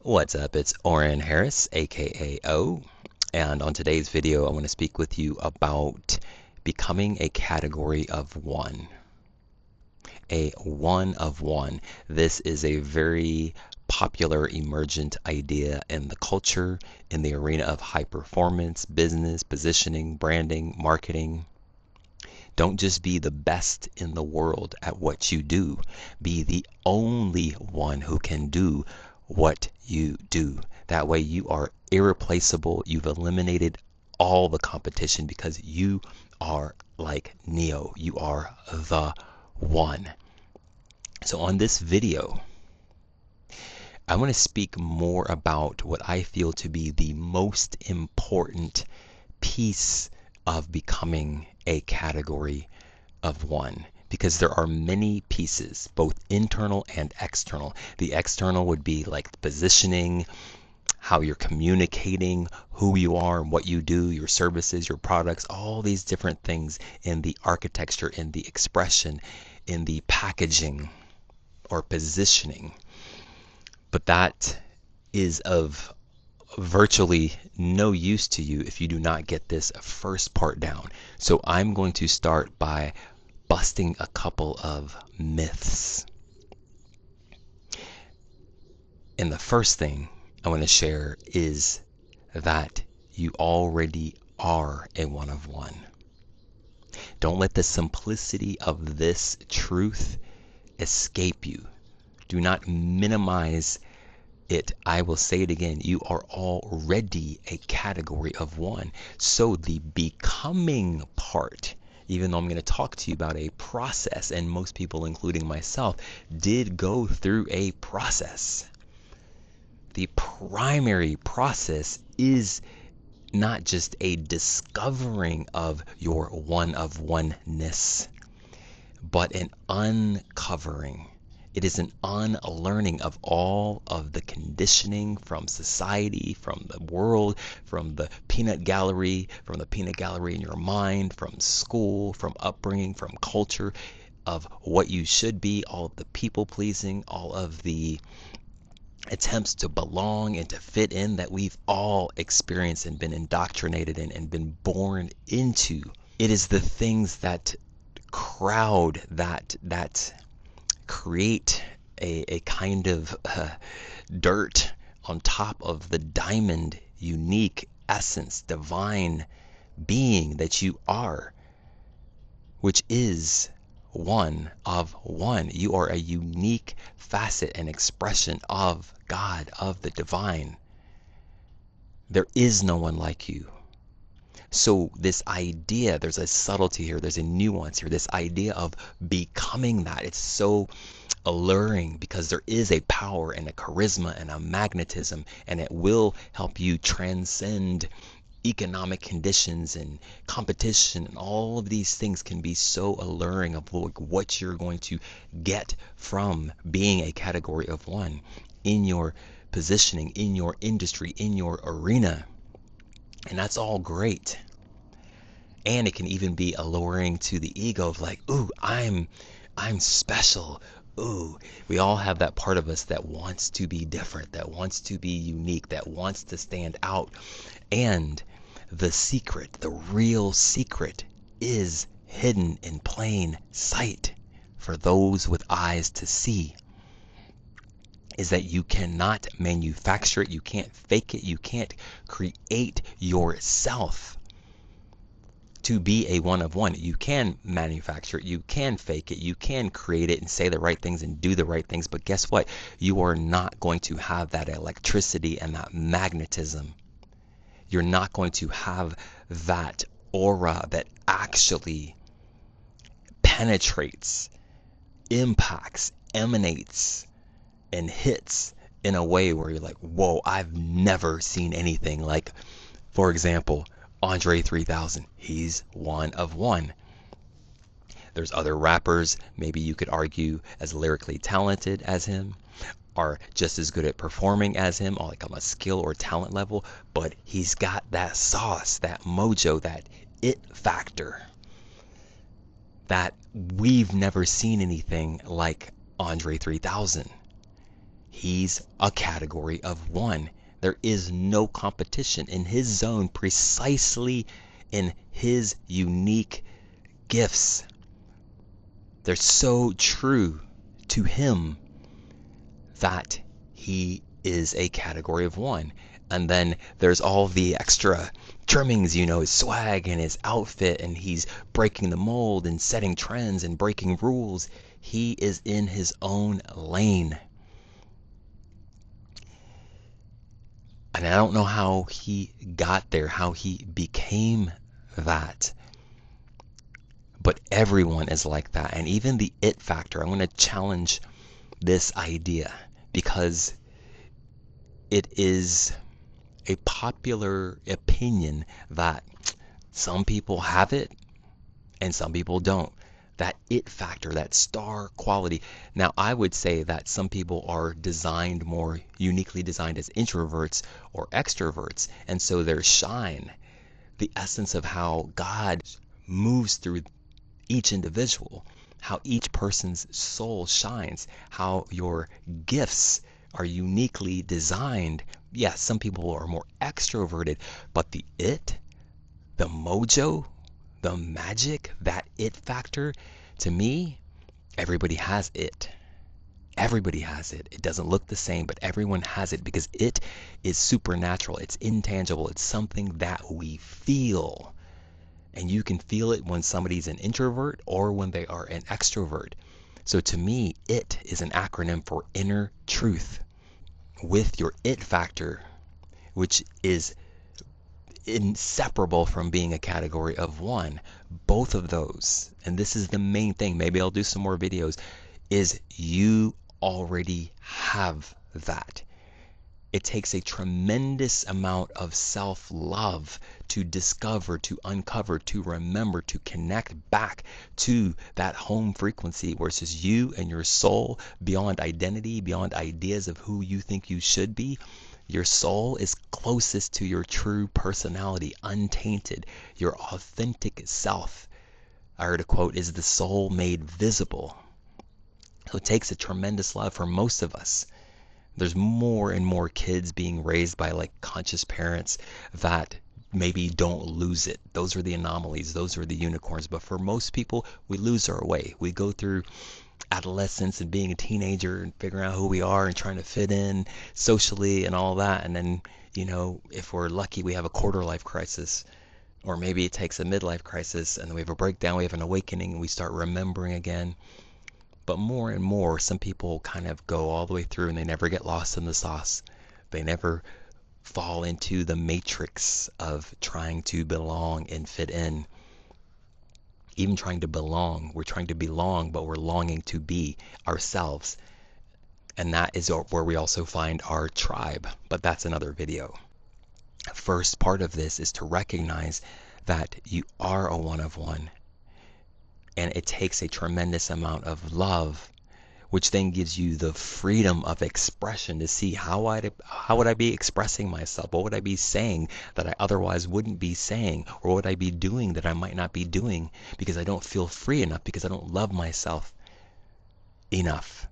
What's up? It's Oren Harris, aka O, and on today's video, I want to speak with you about becoming a category of one. A one of one. This is a very popular emergent idea in the culture, in the arena of high performance, business, positioning, branding, marketing. Don't just be the best in the world at what you do. Be the only one who can do what you do. That way you are irreplaceable. You've eliminated all the competition because you are like Neo. You are the one. So on this video, I want to speak more about what I feel to be the most important piece of becoming a category of one, because there are many pieces, both internal and external. The external would be like positioning, how you're communicating, who you are and what you do, your services, your products, all these different things in the architecture, in the expression, in the packaging or positioning. But that is of virtually no use to you if you do not get this first part down. So I'm going to start by busting a couple of myths. And the first thing I want to share is that you already are a one of one. Don't let the simplicity of this truth escape you. Do not minimize it. I will say it again. You are already a category of one. So the becoming part, even though I'm going to talk to you about a process, and most people, including myself, did go through a process. The primary process is not just a discovering of your one of oneness, but an uncovering. It is an unlearning of all of the conditioning from society, from the world, from the peanut gallery in your mind, from school, from upbringing, from culture, of what you should be, all of the people pleasing, all of the attempts to belong and to fit in that we've all experienced and been indoctrinated in and been born into. It is the things that crowd, that create a kind of dirt on top of the diamond, unique essence, divine being that you are, which is one of one. You are a unique facet and expression of God, of the divine. There is no one like you. So this idea, there's a subtlety here, there's a nuance here, this idea of becoming that, it's so alluring because there is a power and a charisma and a magnetism, and it will help you transcend economic conditions and competition, and all of these things can be so alluring of what you're going to get from being a category of one in your positioning, in your industry, in your arena. And that's all great. And it can even be alluring to the ego of like, ooh, I'm special. Ooh, we all have that part of us that wants to be different, that wants to be unique, that wants to stand out. And the secret, the real secret, is hidden in plain sight for those with eyes to see. Is that you cannot manufacture it, you can't fake it, you can't create yourself to be a one of one. You can manufacture it, you can fake it, you can create it and say the right things and do the right things, but guess what? You are not going to have that electricity and that magnetism. You're not going to have that aura that actually penetrates, impacts, emanates, and hits in a way where you're like, whoa, I've never seen anything like, for example, Andre 3000. He's one of one. There's other rappers, maybe you could argue as lyrically talented as him, are just as good at performing as him, like on a skill or talent level, but he's got that sauce, that mojo, that it factor that we've never seen anything like Andre 3000. He's a category of one. There is no competition in his zone, precisely in his unique gifts. They're so true to him that he is a category of one. And then there's all the extra trimmings, his swag and his outfit, and he's breaking the mold and setting trends and breaking rules. He is in his own lane. And I don't know how he got there, how he became that. But everyone is like that. And even the it factor, I'm going to challenge this idea because it is a popular opinion that some people have it and some people don't. That it factor, that star quality. Now, I would say that some people are designed more uniquely designed as introverts or extroverts, and so their shine, the essence of how God moves through each individual, how each person's soul shines, how your gifts are uniquely designed. Yes, some people are more extroverted, but the mojo, the magic, that it factor, to me, everybody has it. Everybody has it. It doesn't look the same, but everyone has it because it is supernatural. It's intangible. It's something that we feel. And you can feel it when somebody's an introvert or when they are an extrovert. So to me, it is an acronym for inner truth. With your it factor, which is inseparable from being a category of one, both of those, and this is the main thing, maybe I'll do some more videos, is you already have that. It takes a tremendous amount of self-love to discover, to uncover, to remember, to connect back to that home frequency where it's just you and your soul, beyond identity, beyond ideas of who you think you should be. Your soul is closest to your true personality, untainted, your authentic self. I heard a quote, is the soul made visible? So it takes a tremendous love for most of us. There's more and more kids being raised by like conscious parents that maybe don't lose it. Those are the anomalies. Those are the unicorns. But for most people, we lose our way. We go through adolescence and being a teenager and figuring out who we are and trying to fit in socially and all that. And then, if we're lucky, we have a quarter life crisis. Or maybe it takes a midlife crisis and then we have a breakdown, we have an awakening, and we start remembering again. But more and more, some people kind of go all the way through and they never get lost in the sauce. They never fall into the matrix of trying to belong and fit in. Even trying to belong, we're trying to belong, but we're longing to be ourselves. And that is where we also find our tribe. But that's another video. First part of this is to recognize that you are a one of one. And it takes a tremendous amount of love, which then gives you the freedom of expression to see how would I be expressing myself? What would I be saying that I otherwise wouldn't be saying? Or what would I be doing that I might not be doing because I don't feel free enough, because I don't love myself enough?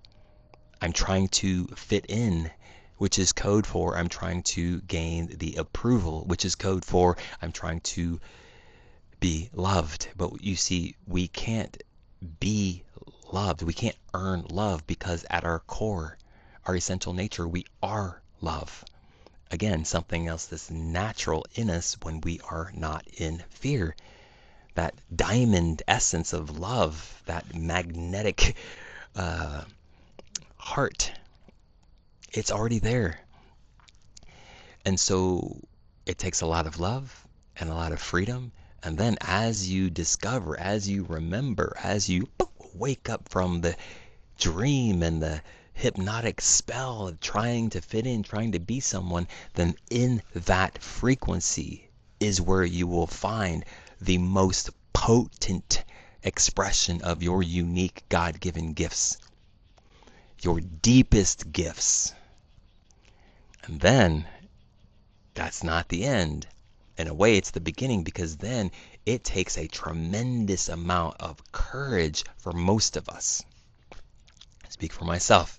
I'm trying to fit in, which is code for I'm trying to gain the approval, which is code for I'm trying to be loved. But you see, we can't be loved. We can't earn love because at our core, our essential nature, we are love. Again, something else that's natural in us when we are not in fear. That diamond essence of love, that magnetic heart, it's already there. And so it takes a lot of love and a lot of freedom. And then as you discover, as you remember, as you wake up from the dream and the hypnotic spell of trying to fit in, trying to be someone, then in that frequency is where you will find the most potent expression of your unique God-given gifts, your deepest gifts. And then that's not the end. In a way, it's the beginning, because then it takes a tremendous amount of courage for most of us. I speak for myself.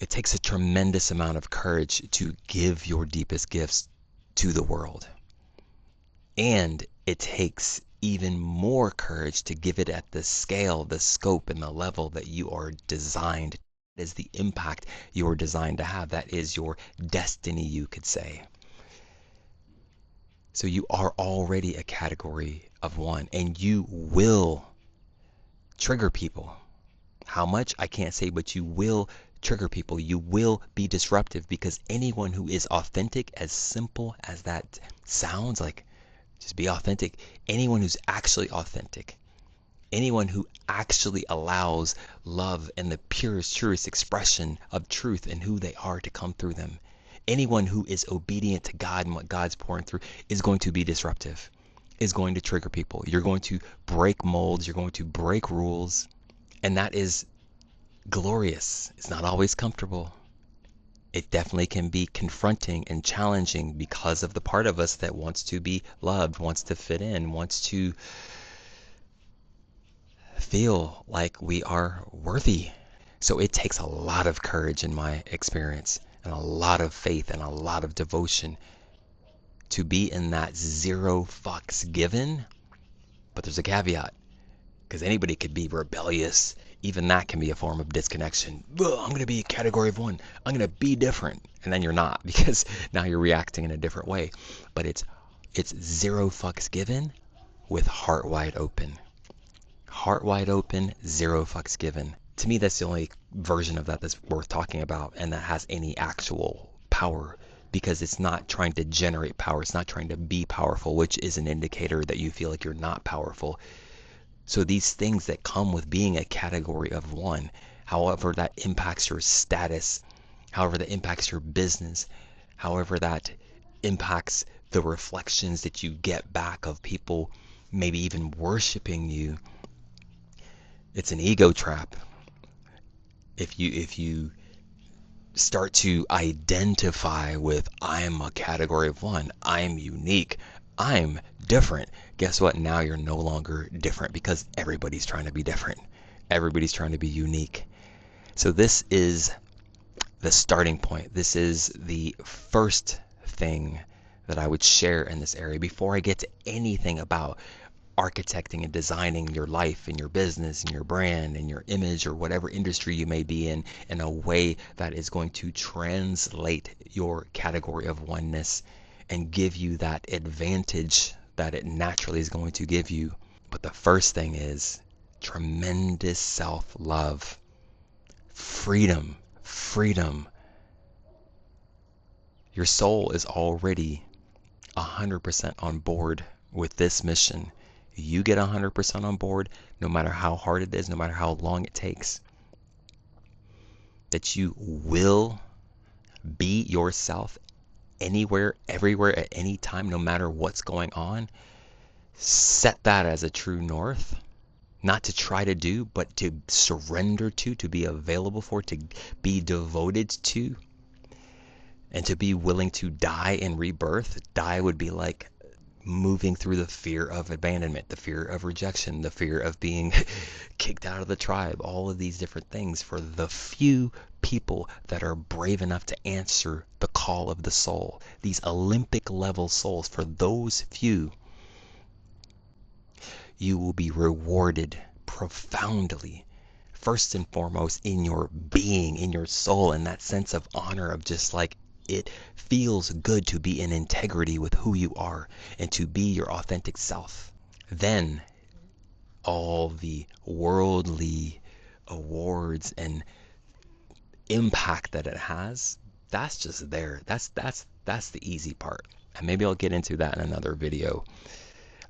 It takes a tremendous amount of courage to give your deepest gifts to the world. And it takes even more courage to give it at the scale, the scope, and the level that you are designed. That is the impact you are designed to have. That is your destiny, you could say. So you are already a category of one, and you will trigger people. How much? I can't say, but you will trigger people. You will be disruptive, because anyone who is authentic, as simple as that sounds, like just be authentic. Anyone who's actually authentic, anyone who actually allows love and the purest, truest expression of truth and who they are to come through them, anyone who is obedient to God and what God's pouring through, is going to be disruptive, is going to trigger people. You're going to break molds. You're going to break rules. And that is glorious. It's not always comfortable. It definitely can be confronting and challenging because of the part of us that wants to be loved, wants to fit in, wants to feel like we are worthy. So it takes a lot of courage, in my experience, and a lot of faith and a lot of devotion to be in that zero fucks given. But there's a caveat, because anybody could be rebellious. Even that can be a form of disconnection. I'm going to be a category of one. I'm going to be different. And then you're not, because now you're reacting in a different way. But it's zero fucks given with heart wide open. Heart wide open, zero fucks given. To me, that's the only version of that that's worth talking about, and that has any actual power, because it's not trying to generate power. It's not trying to be powerful, which is an indicator that you feel like you're not powerful. So these things that come with being a category of one, however that impacts your status, however that impacts your business, however that impacts the reflections that you get back of people maybe even worshiping you, it's an ego trap. If you start to identify with, I'm a category of one, I'm unique, I'm different, guess what? Now you're no longer different, because everybody's trying to be different. Everybody's trying to be unique. So this is the starting point. This is the first thing that I would share in this area before I get to anything about architecting and designing your life and your business and your brand and your image or whatever industry you may be in a way that is going to translate your category of oneness and give you that advantage that it naturally is going to give you. But the first thing is tremendous self-love, freedom. Your soul is already 100% on board with this mission. You get 100% on board, no matter how hard it is, no matter how long it takes, that you will be yourself anywhere, everywhere, at any time, no matter what's going on. Set that as a true north, not to try to do, but to surrender to be available for, to be devoted to, and to be willing to die in rebirth. Die would be like moving through the fear of abandonment, the fear of rejection, the fear of being kicked out of the tribe, all of these different things for the few people that are brave enough to answer the call of the soul. These Olympic level souls, for those few, you will be rewarded profoundly, first and foremost in your being, in your soul, in that sense of honor of just like, it feels good to be in integrity with who you are and to be your authentic self. Then all the worldly awards and impact that it has, that's just there. That's the easy part. And maybe I'll get into that in another video.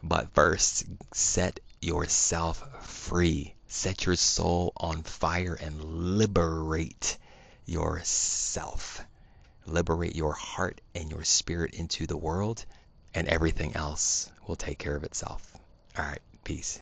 But first, set yourself free. Set your soul on fire and liberate yourself. Liberate your heart and your spirit into the world, and everything else will take care of itself. All right, peace.